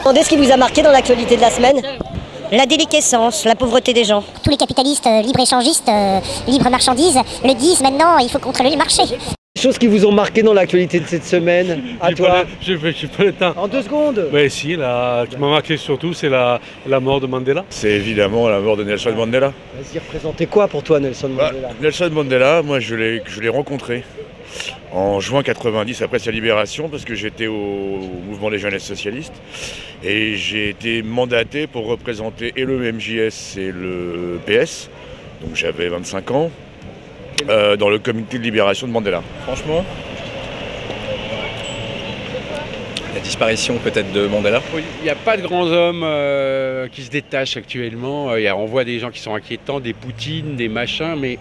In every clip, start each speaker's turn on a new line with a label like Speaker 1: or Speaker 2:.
Speaker 1: Demandez ce qui vous a marqué dans l'actualité de la semaine. La déliquescence, la pauvreté des gens.
Speaker 2: Tous les capitalistes libre-échangistes, libre-marchandises le disent maintenant, il faut contrôler le marché.
Speaker 3: Des choses qui vous ont marqué dans l'actualité de cette semaine, à toi.
Speaker 4: J'ai pas le temps.
Speaker 3: En 2 secondes.
Speaker 4: Oui, si, ce qui m'a marqué surtout, c'est la mort de Mandela.
Speaker 5: C'est évidemment la mort de Nelson Mandela.
Speaker 3: Vas-y, représentez quoi pour toi, Nelson Mandela?
Speaker 5: Nelson Mandela, moi je l'ai rencontré en juin 90 après sa libération parce que j'étais au mouvement des jeunesses socialistes et j'ai été mandaté pour représenter et le MJS et le PS, donc j'avais 25 ans, dans le comité de libération de Mandela.
Speaker 6: Franchement, la disparition peut-être de Mandela.
Speaker 7: Il n'y a pas de grands hommes qui se détachent actuellement. On voit des gens qui sont inquiétants, des Poutine, des machins, mais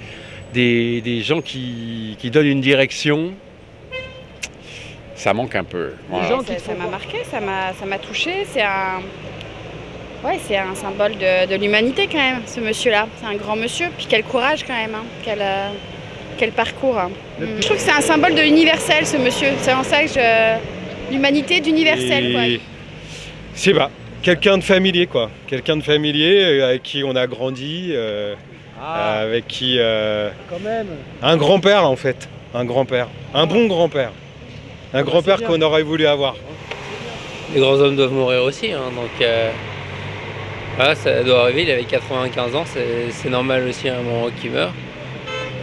Speaker 7: des gens qui donnent une direction, ça manque un peu. Voilà.
Speaker 8: Ça m'a marqué, ça m'a touché. C'est un symbole de l'humanité quand même, ce monsieur-là. C'est un grand monsieur, puis quel courage quand même, hein. Quel parcours. Hein. Je trouve que c'est un symbole de l'universel, ce monsieur. C'est en ça que l'humanité d'universel.
Speaker 9: Je sais pas, quelqu'un de familier quoi. Quelqu'un de familier avec qui on a grandi. Avec qui...
Speaker 3: Quand même.
Speaker 9: Un grand-père en fait, un grand-père, un bon grand-père. Un grand-père qu'on aurait voulu avoir.
Speaker 10: Les grands hommes doivent mourir aussi, hein, donc voilà, ça doit arriver, il avait 95 ans, c'est normal aussi à un moment qu'il meurt.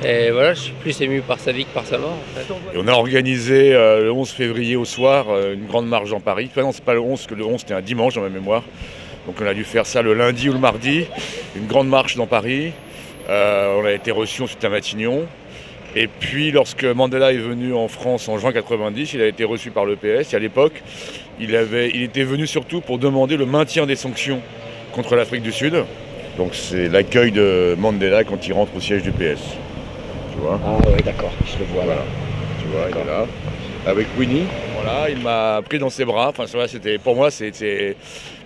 Speaker 10: Et voilà, je suis plus ému par sa vie que par sa mort en fait.
Speaker 5: Et on a organisé le 11 février au soir une grande marche dans Paris. Enfin, non, c'est pas le 11, parce que le 11 c'était un dimanche dans ma mémoire. Donc on a dû faire ça le lundi ou le mardi, une grande marche dans Paris. On a été reçus ensuite à Matignon. Et puis lorsque Mandela est venu en France en juin 90, il a été reçu par le PS. Et à l'époque, il était venu surtout pour demander le maintien des sanctions contre l'Afrique du Sud. Donc c'est l'accueil de Mandela quand il rentre au siège du PS. Tu vois ?
Speaker 3: Ah oui, d'accord, je le vois là.
Speaker 5: Voilà. Tu vois, il est là. Avec Winnie. Voilà, il m'a pris dans ses bras. Enfin, pour moi,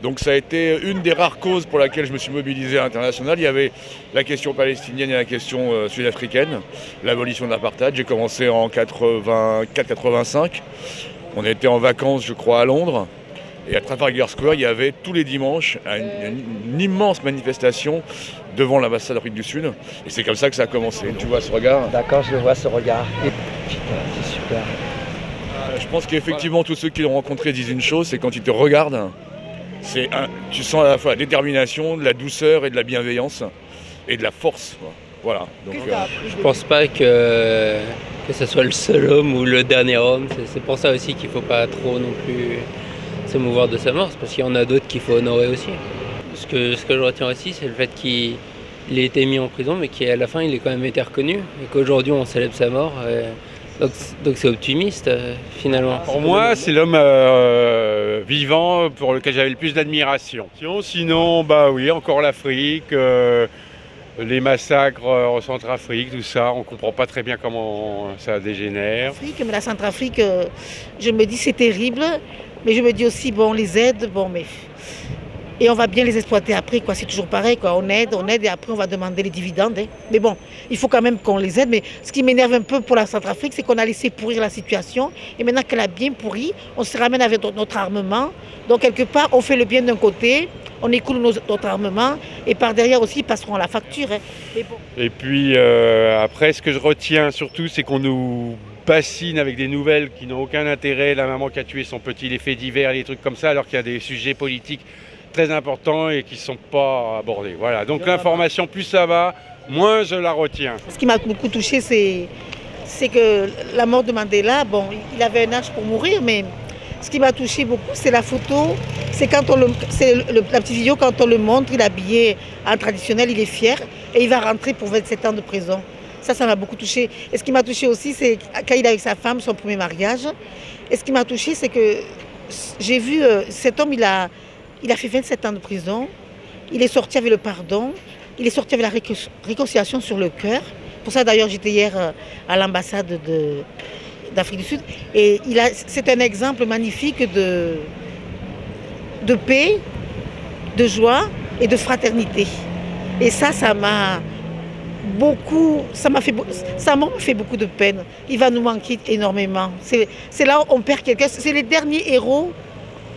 Speaker 5: donc ça a été une des rares causes pour laquelle je me suis mobilisé à l'international. Il y avait la question palestinienne et la question sud-africaine, l'abolition de l'apartheid. J'ai commencé en 84-85. On était en vacances, je crois, à Londres. Et à Trafalgar Square, il y avait tous les dimanches une immense manifestation devant l'ambassade d'Afrique du Sud. Et c'est comme ça que ça a commencé. Tu vois ce regard ?
Speaker 3: D'accord, je le vois ce regard. Putain, c'est super.
Speaker 5: Je pense qu'effectivement, tous ceux qui l'ont rencontré disent une chose, c'est quand ils te regardent, tu sens à la fois la détermination, de la douceur et de la bienveillance et de la force. Voilà. Donc,
Speaker 10: je pense pas que ce soit le seul homme ou le dernier homme. C'est pour ça aussi qu'il ne faut pas trop non plus s'émouvoir de sa mort, parce qu'il y en a d'autres qu'il faut honorer aussi. Ce que je retiens aussi, c'est le fait qu'il ait été mis en prison, mais qu'à la fin, il ait quand même été reconnu, et qu'aujourd'hui, on célèbre sa mort. Donc c'est optimiste, finalement.
Speaker 7: Pour moi, c'est l'homme vivant pour lequel j'avais le plus d'admiration. Sinon, bah oui, encore l'Afrique, les massacres en Centrafrique, tout ça, on ne comprend pas très bien comment ça dégénère.
Speaker 11: Mais la Centrafrique, je me dis c'est terrible, mais je me dis aussi, bon, les aides, bon, mais... Et on va bien les exploiter après, quoi. C'est toujours pareil, quoi. On aide et après on va demander les dividendes. Hein. Mais bon, il faut quand même qu'on les aide. Mais ce qui m'énerve un peu pour la Centrafrique, c'est qu'on a laissé pourrir la situation. Et maintenant qu'elle a bien pourri, on se ramène avec notre armement. Donc quelque part, on fait le bien d'un côté, on écoule notre armement. Et par derrière aussi, ils passeront à la facture. Hein. Mais bon.
Speaker 7: Et puis après, ce que je retiens surtout, c'est qu'on nous bassine avec des nouvelles qui n'ont aucun intérêt. La maman qui a tué son petit, les faits divers, les trucs comme ça, alors qu'il y a des sujets politiques très importants et qui ne sont pas abordés. Voilà. Donc l'information, plus ça va, moins je la retiens.
Speaker 11: Ce qui m'a beaucoup touché, c'est que la mort de Mandela, bon, il avait un âge pour mourir, mais ce qui m'a touché beaucoup, c'est la photo. C'est quand la petite vidéo, quand on le montre, il est habillé en traditionnel, il est fier, et il va rentrer pour 27 ans de prison. Ça m'a beaucoup touché. Et ce qui m'a touché aussi, c'est quand il est avec sa femme, son premier mariage. Et ce qui m'a touché, c'est que j'ai vu cet homme, il a fait 27 ans de prison, il est sorti avec le pardon, il est sorti avec la réconciliation sur le cœur. Pour ça d'ailleurs j'étais hier à l'ambassade d'Afrique du Sud. Et c'est un exemple magnifique de paix, de joie et de fraternité. Et ça m'a fait beaucoup de peine. Il va nous manquer énormément. C'est là où on perd quelqu'un. C'est les derniers héros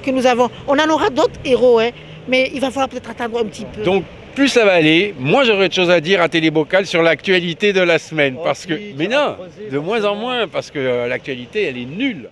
Speaker 11: que nous avons. On en aura d'autres héros, hein, mais il va falloir peut-être attendre un petit peu.
Speaker 7: Donc, plus ça va aller, moins j'aurai de choses à dire à Télébocal sur l'actualité de la semaine. Parce que, mais non, de moins en moins, parce que l'actualité, elle est nulle.